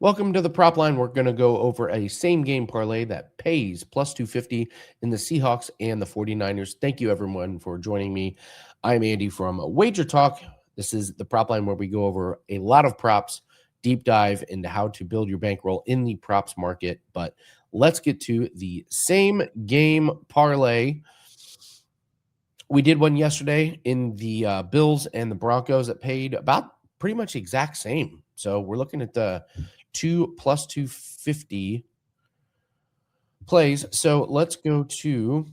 Welcome to the prop line. We're going to go over a same game parlay that pays plus 250 in the Seahawks and the 49ers. Thank you, everyone, for joining me. I'm Andy from WagerTalk. This is the prop line where we go over a lot of props, deep dive into how to build your bankroll in the props market. But let's get to the same game parlay. We did one yesterday in the Bills and the Broncos that paid about pretty much the exact same. So we're looking at the 2 plus 250 plays. So let's go to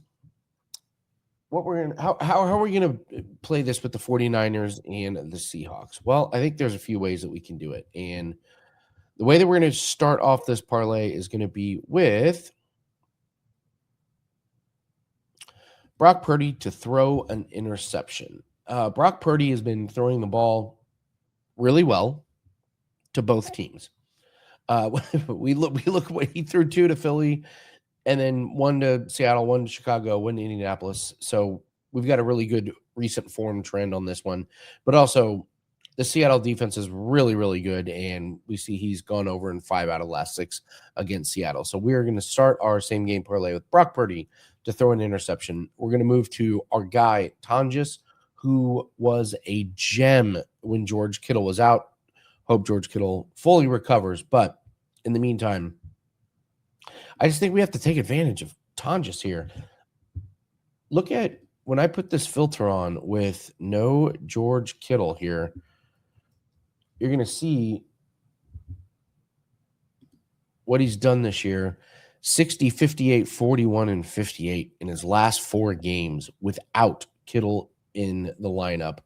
what we're going to, how are we going to play this with the 49ers and the Seahawks? Well, I think there's a few ways that we can do it. And the way that we're going to start off this parlay is going to be with Brock Purdy to throw an interception. Brock Purdy has been throwing the ball really well to both teams. We look what he threw 2 to Philly, and then 1 to Seattle, 1 to Chicago, 1 to Indianapolis. So we've got a really good recent form trend on this one. But also, the Seattle defense is really, really good, and we see he's gone over in 5 out of the last 6 against Seattle. So we're going to start our same game parlay with Brock Purdy to throw an interception. We're going to move to our guy, Tonjes, who was a gem when George Kittle was out. Hope George Kittle fully recovers. But in the meantime, I just think we have to take advantage of Tonjes here. Look at when I put this filter on with no George Kittle here, you're going to see what he's done this year. 60, 58, 41, and 58 in his last 4 games without Kittle in the lineup.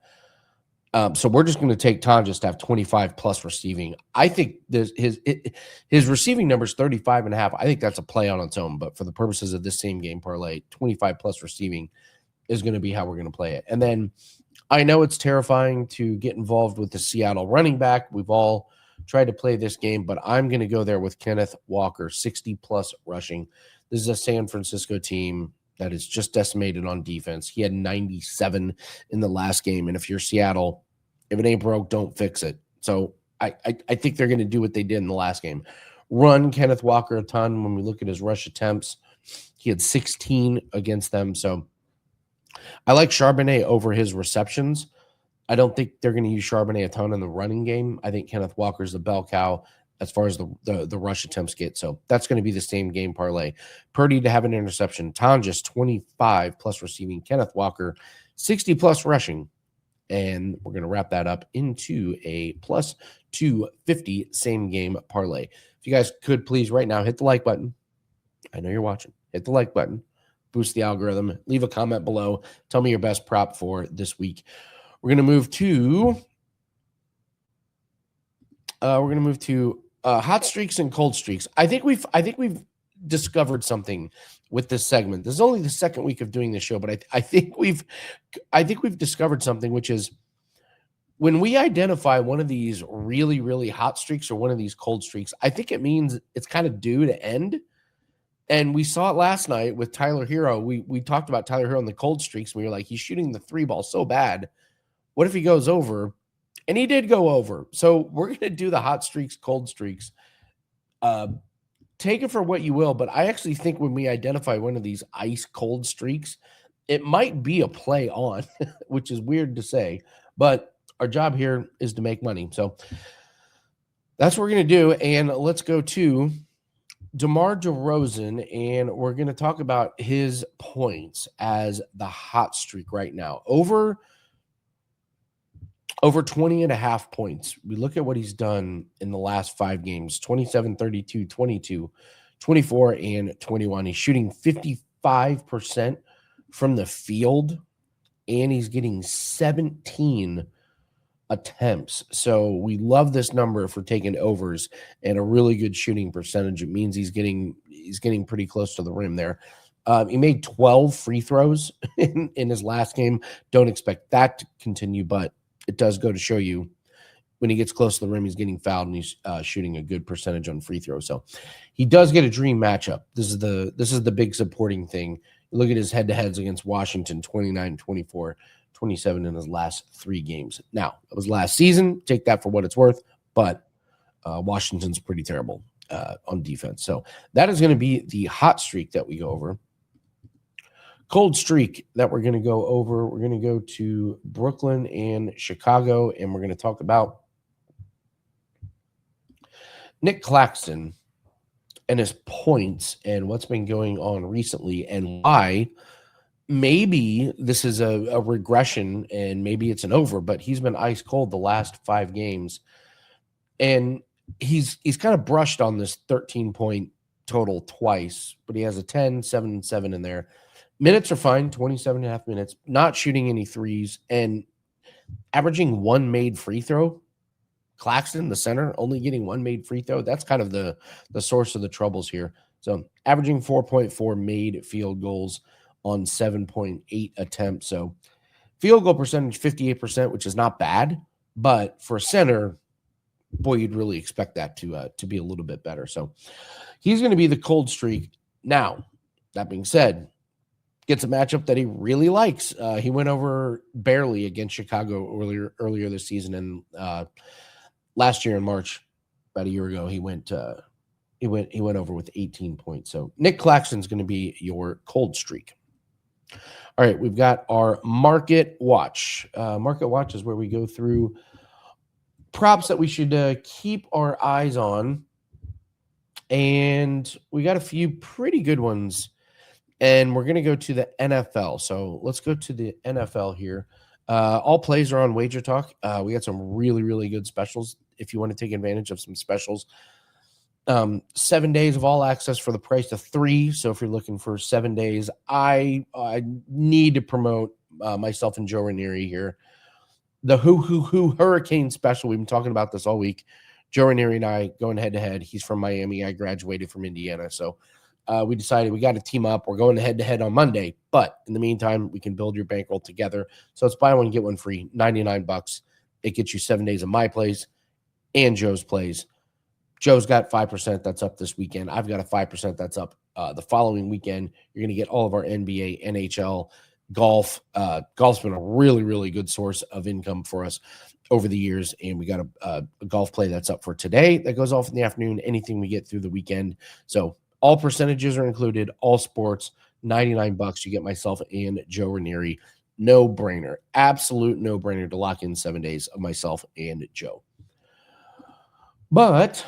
So we're just going to take Tonjes to have 25 plus receiving. I think his receiving number is 35.5. I think that's a play on its own. But for the purposes of this same game parlay, 25 plus receiving is going to be how we're going to play it. And then I know it's terrifying to get involved with the Seattle running back. We've all tried to play this game, but I'm going to go there with Kenneth Walker, 60 plus rushing. This is a San Francisco team that is just decimated on defense. He had 97 in the last game. And if you're Seattle, if it ain't broke, don't fix it. So I think they're going to do what they did in the last game. Run Kenneth Walker a ton. When we look at his rush attempts, he had 16 against them. So I like Charbonnet over his receptions. I don't think they're going to use Charbonnet a ton in the running game. I think Kenneth Walker's the bell cow as far as the rush attempts get. So that's going to be the same game parlay. Purdy to have an interception. Tonjes, 25 plus receiving. Kenneth Walker, 60 plus rushing. And we're going to wrap that up into a plus 250 same game parlay. If you guys could please right now hit the like button. I know you're watching. Hit the like button. Boost the algorithm. Leave a comment below. Tell me your best prop for this week. We're going to move to hot streaks and cold streaks. I think we've discovered something with this segment. This is only the second week of doing this show, but I think we've discovered something, which is when we identify one of these really, really hot streaks or one of these cold streaks, I think it means it's kind of due to end. And we saw it last night with Tyler Hero. We talked about Tyler Hero and the cold streaks. And we were like, he's shooting the 3 ball so bad. What if he goes over? And he did go over. So we're going to do the hot streaks, cold streaks. Take it for what you will, but I actually think when we identify one of these ice cold streaks, it might be a play on, which is weird to say, but our job here is to make money. So that's what we're going to do. And let's go to DeMar DeRozan, and we're going to talk about his points as the hot streak right now. Over 20.5 points. We look at what he's done in the last 5 games, 27, 32, 22, 24, and 21. He's shooting 55% from the field, and he's getting 17 attempts. So we love this number for taking overs and a really good shooting percentage. It means he's getting pretty close to the rim there. He made 12 free throws in his last game. Don't expect that to continue, but it does go to show you when he gets close to the rim, he's getting fouled and he's shooting a good percentage on free throws. So he does get a dream matchup. This is the big supporting thing. Look at his head-to-heads against Washington, 29, 24, 27 in his last 3 games. Now, it was last season. Take that for what it's worth. But Washington's pretty terrible on defense. So that is going to be the hot streak that we go over. Cold streak that we're going to go over. We're going to go to Brooklyn and Chicago, and we're going to talk about Nick Claxton and his points and what's been going on recently and why maybe this is a regression and maybe it's an over, but he's been ice cold the last 5 games. And he's kind of brushed on this 13-point total twice, but he has a 10, 7, and 7 in there. Minutes are fine, 27.5 minutes, not shooting any threes, and averaging 1 made free throw. Claxton, the center, only getting 1 made free throw. That's kind of the source of the troubles here. So averaging 4.4 made field goals on 7.8 attempts. So field goal percentage, 58%, which is not bad. But for a center, boy, you'd really expect that to be a little bit better. So he's going to be the cold streak. Now, that being said, gets a matchup that he really likes. He went over barely against Chicago earlier this season, and last year in March, about a year ago, he went over with 18 points. So Nick Claxton's going to be your cold streak. All right, we've got our market watch. Market watch is where we go through props that we should keep our eyes on, and we got a few pretty good ones. And we're going to go to the NFL. So let's go to the NFL here. All plays are on WagerTalk. We got some really, really good specials if you want to take advantage of some specials. 7 days of all access for the price of 3. So if you're looking for 7 days, I need to promote myself and Joe Ranieri here. The Hurricane special. We've been talking about this all week. Joe Ranieri and I going head-to-head. He's from Miami. I graduated from Indiana. So we decided we got to team up. We're going head-to-head on Monday. But in the meantime, we can build your bankroll together. So it's buy one, get one free, $99. It gets you 7 days of my plays and Joe's plays. Joe's got 5% that's up this weekend. I've got a 5% that's up the following weekend. You're going to get all of our NBA, NHL, golf. Golf's been a really, really good source of income for us over the years, and we got a golf play that's up for today that goes off in the afternoon, anything we get through the weekend. So all percentages are included, all sports, $99. You get myself and Joe Ranieri. No brainer, absolute no brainer to lock in 7 days of myself and Joe. But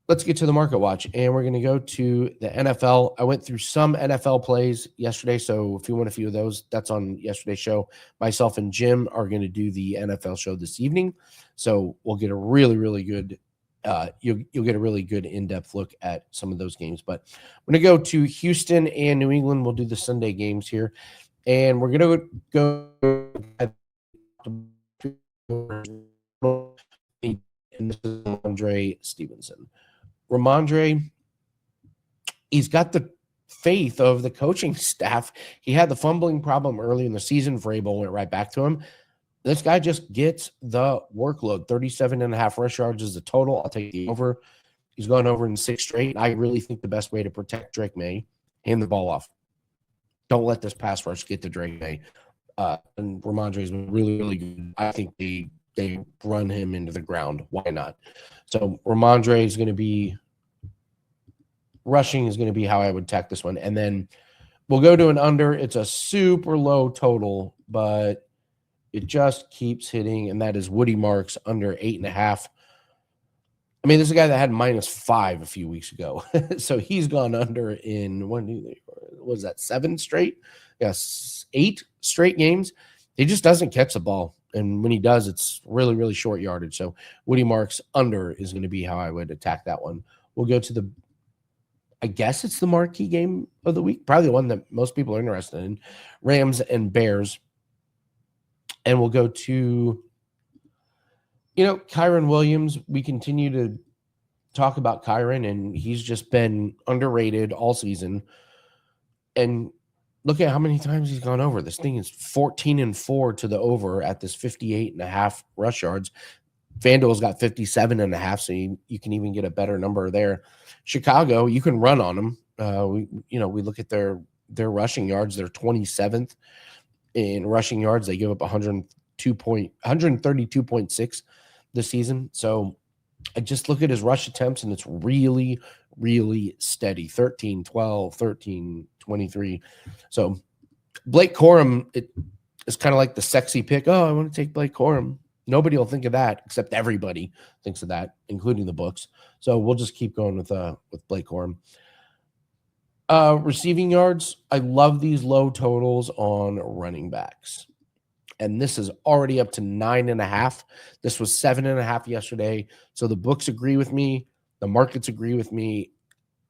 let's get to the market watch, and we're going to go to the NFL. I went through some NFL plays yesterday, so if you want a few of those, that's on yesterday's show. Myself and Jim are going to do the NFL show this evening, so we'll get a really, really good you'll get a really good in-depth look at some of those games. But we're going to go to Houston and New England. We'll do the Sunday games here, and we're going to go and this is Ramondre Stevenson. Ramondre, he's got the faith of the coaching staff. He had the fumbling problem early in the season. Vrabel went right back to him. This guy just gets the workload. 37.5 rush yards is the total. I'll take the over. He's gone over in 6 straight. I really think the best way to protect Drake May, hand the ball off. Don't let this pass rush get to Drake May. And Ramondre is really, really good. I think they run him into the ground. Why not? So Ramondre is going to be rushing is going to be how I would attack this one. And then we'll go to an under. It's a super low total, but it just keeps hitting, and that is Woody Marks under 8.5. I mean, this is a guy that had -5 a few weeks ago. So he's gone under in 7 straight? Yes, 8 straight games. He just doesn't catch the ball. And when he does, it's really, really short yardage. So Woody Marks under is going to be how I would attack that one. We'll go to I guess it's the marquee game of the week, probably the one that most people are interested in, Rams and Bears. And we'll go to, Kyren Williams. We continue to talk about Kyren, and he's just been underrated all season. And look at how many times he's gone over. This thing is 14-4 to the over at this 58.5 rush yards. FanDuel's got 57.5, so you can even get a better number there. Chicago, you can run on them. We look at their rushing yards. They're 27th in rushing yards. They give up 132.6 this season. So I just look at his rush attempts, and it's really, really steady. 13, 12, 13, 23. So Blake Corum, it is kind of like the sexy pick. Oh, I want to take Blake Corum. Nobody will think of that, except everybody thinks of that, including the books. So we'll just keep going with Blake Corum. Receiving yards, I love these low totals on running backs. And this is already up to 9.5. This was 7.5 yesterday. So the books agree with me. The markets agree with me.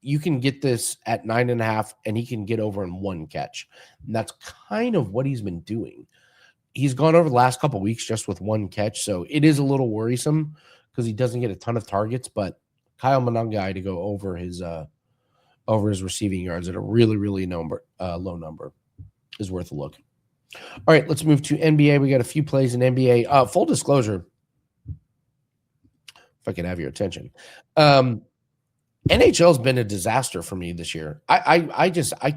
You can get this at 9.5, and he can get over in one catch. And that's kind of what he's been doing. He's gone over the last couple of weeks just with one catch. So it is a little worrisome because he doesn't get a ton of targets, but Kyle Monangai to go over his receiving yards at a really, really low number is worth a look. All right, let's move to NBA. We got a few plays in NBA. Full disclosure, if I can have your attention. NHL's been a disaster for me this year. I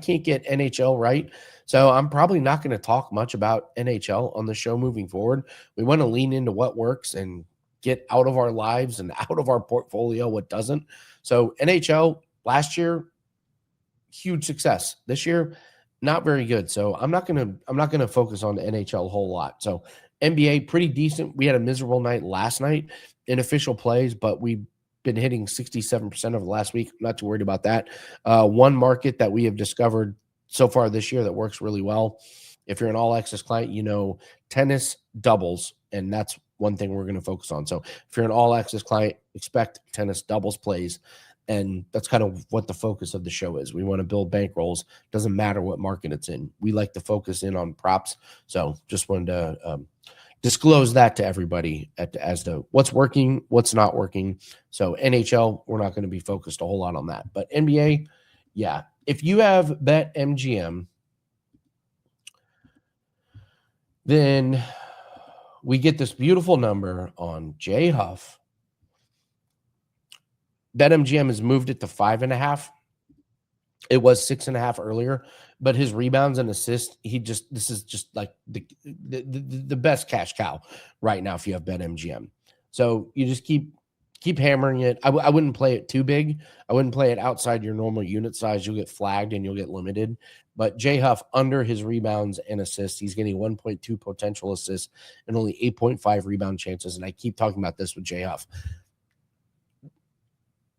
can't get NHL right. So I'm probably not going to talk much about NHL on the show moving forward. We want to lean into what works and get out of our lives and out of our portfolio what doesn't. So NHL last year, huge success. This year, not very good. So I'm not gonna focus on the NHL a whole lot. So NBA, pretty decent. We had a miserable night last night in official plays, but we've been hitting 67% of the last week. I'm not too worried about that. One market that we have discovered so far this year that works really well. If you're an all access client, you know tennis doubles, and that's one thing we're going to focus on. So if you're an all access client, expect tennis doubles plays. And that's kind of what the focus of the show is. We want to build bankrolls. Doesn't matter what market it's in. We like to focus in on props. So just wanted to disclose that to everybody as to what's working, what's not working. So NHL, we're not going to be focused a whole lot on that. But NBA, yeah. If you have BetMGM, then we get this beautiful number on Jay Huff. BetMGM has moved it to 5.5. It was 6.5 earlier, but his rebounds and assists, this is just like the best cash cow right now if you have BetMGM. So you just keep hammering it. I wouldn't play it too big. I wouldn't play it outside your normal unit size. You'll get flagged and you'll get limited. But Jay Huff, under his rebounds and assists, he's getting 1.2 potential assists and only 8.5 rebound chances. And I keep talking about this with Jay Huff.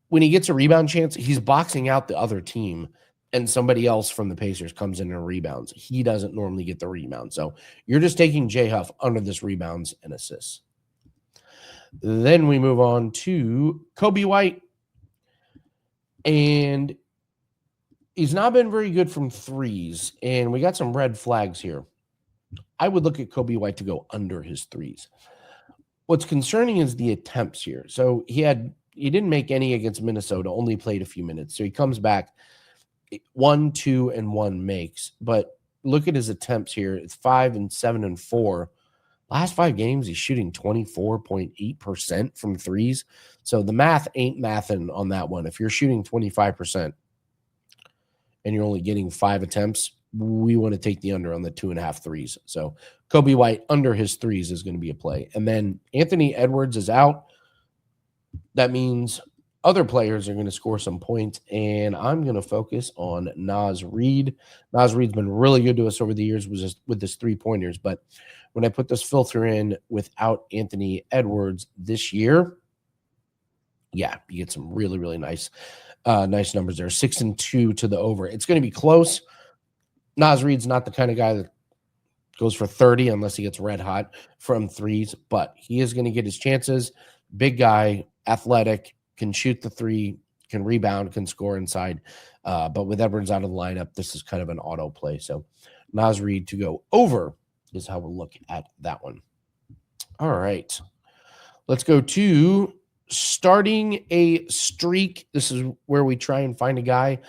When he gets a rebound chance, he's boxing out the other team, and somebody else from the Pacers comes in and rebounds. He doesn't normally get the rebound. So you're just taking Jay Huff under this rebounds and assists. Then we move on to Kobe White. And he's not been very good from threes, and we got some red flags here. I would look at Kobe White to go under his threes. What's concerning is the attempts here. So he didn't make any against Minnesota, only played a few minutes. So he comes back 1, 2, and 1 makes. But look at his attempts here. It's 5 and 7 and 4. Last 5 games, he's shooting 24.8% from threes. So the math ain't mathing on that one. If you're shooting 25% and you're only getting 5 attempts, we want to take the under on the 2.5 threes. So Kobe White under his threes is going to be a play. And then Anthony Edwards is out. That means other players are going to score some points, and I'm going to focus on Naz Reid. Naz Reid's been really good to us over the years with his 3-pointers, but when I put this filter in without Anthony Edwards this year, yeah, you get some really, really nice numbers there. 6 and 2 to the over. It's going to be close. Naz Reid's not the kind of guy that goes for 30 unless he gets red hot from threes, but he is going to get his chances. Big guy, athletic, can shoot the three, can rebound, can score inside. But with Edwards out of the lineup, this is kind of an auto play. So Naz Reid to go over is how we'll look at that one. All right. Let's go to starting a streak. This is where we try and find a guy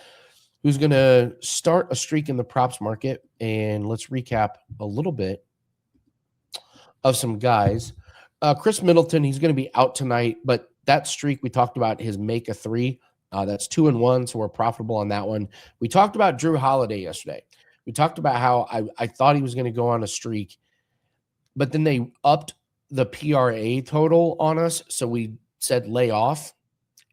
who's going to start a streak in the props market. And let's recap a little bit of some guys. Chris Middleton, he's going to be out tonight, but that streak we talked about, his make a 3, that's 2 and 1, so we're profitable on that one. We talked about Drew Holiday yesterday. We talked about how I thought he was going to go on a streak, but then they upped the PRA total on us, so we said lay off,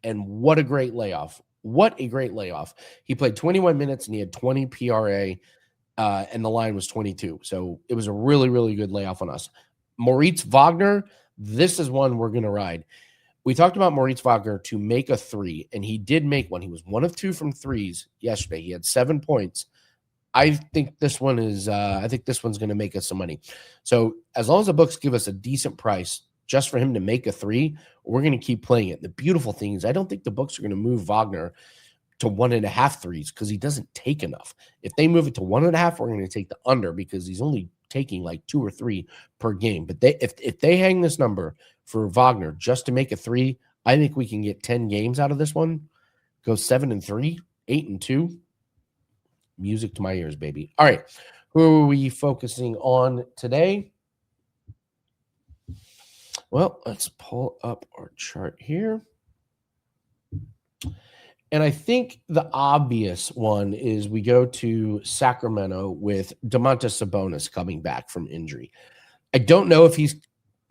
and what a great layoff. What a great layoff. He played 21 minutes and he had 20 PRA, and the line was 22. So it was a really, really good layoff on us. Moritz Wagner, this is one we're going to ride. We talked about Moritz Wagner to make a three, and he did make one. He was 1 of 2 from threes yesterday. He had 7 points. I think this one is. I think this one's going to make us some money. So as long as the books give us a decent price just for him to make a three, we're going to keep playing it. The beautiful thing is, I don't think the books are going to move Wagner to 1.5 threes because he doesn't take enough. If they move it to 1.5, we're going to take the under because he's only taking like 2 or 3 per game. But if they hang this number for Wagner just to make a three, I think we can get 10 games out of this one. Go 7-3, 8-2. Music to my ears, baby. All right. Who are we focusing on today? Well, let's pull up our chart here. And I think the obvious one is we go to Sacramento with Domantas Sabonis coming back from injury. I don't know if he's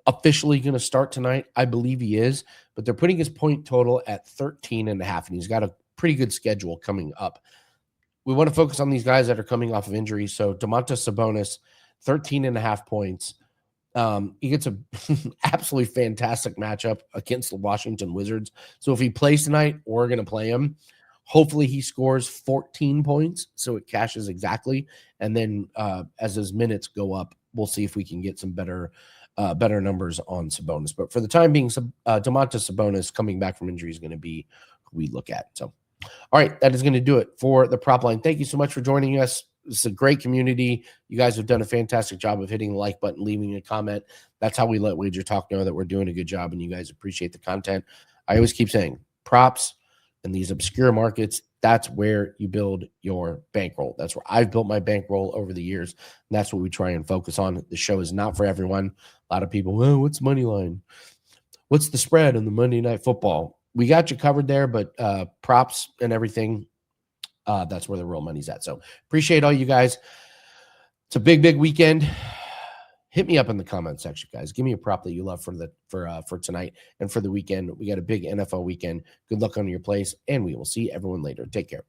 officially going to start tonight. I believe he is, but they're putting his point total at 13.5, and he's got a pretty good schedule coming up. We want to focus on these guys that are coming off of injury. So Domantas Sabonis, 13.5 points. He gets a absolutely fantastic matchup against the Washington Wizards. So if he plays tonight, we're going to play him. Hopefully he scores 14 points, so it cashes exactly. And then as his minutes go up, we'll see if we can get some better numbers on Sabonis. But for the time being, Domantas Sabonis coming back from injury is going to be who we look at. So, all right, that is going to do it for the prop line. Thank you so much for joining us. It's a great community. You guys have done a fantastic job of hitting the like button, leaving a comment. That's how we let WagerTalk know that we're doing a good job and you guys appreciate the content. I always keep saying props and these obscure markets, that's where you build your bankroll. That's where I've built my bankroll over the years. And that's what we try and focus on. The show is not for everyone. A lot of people, well, what's money line? What's the spread on the Monday Night Football? We got you covered there, but props and everything, that's where the real money's at. So appreciate all you guys. It's a big, big weekend. Hit me up in the comment section, guys. Give me a prop that you love for tonight and for the weekend. We got a big NFL weekend. Good luck on your plays, and we will see everyone later. Take care.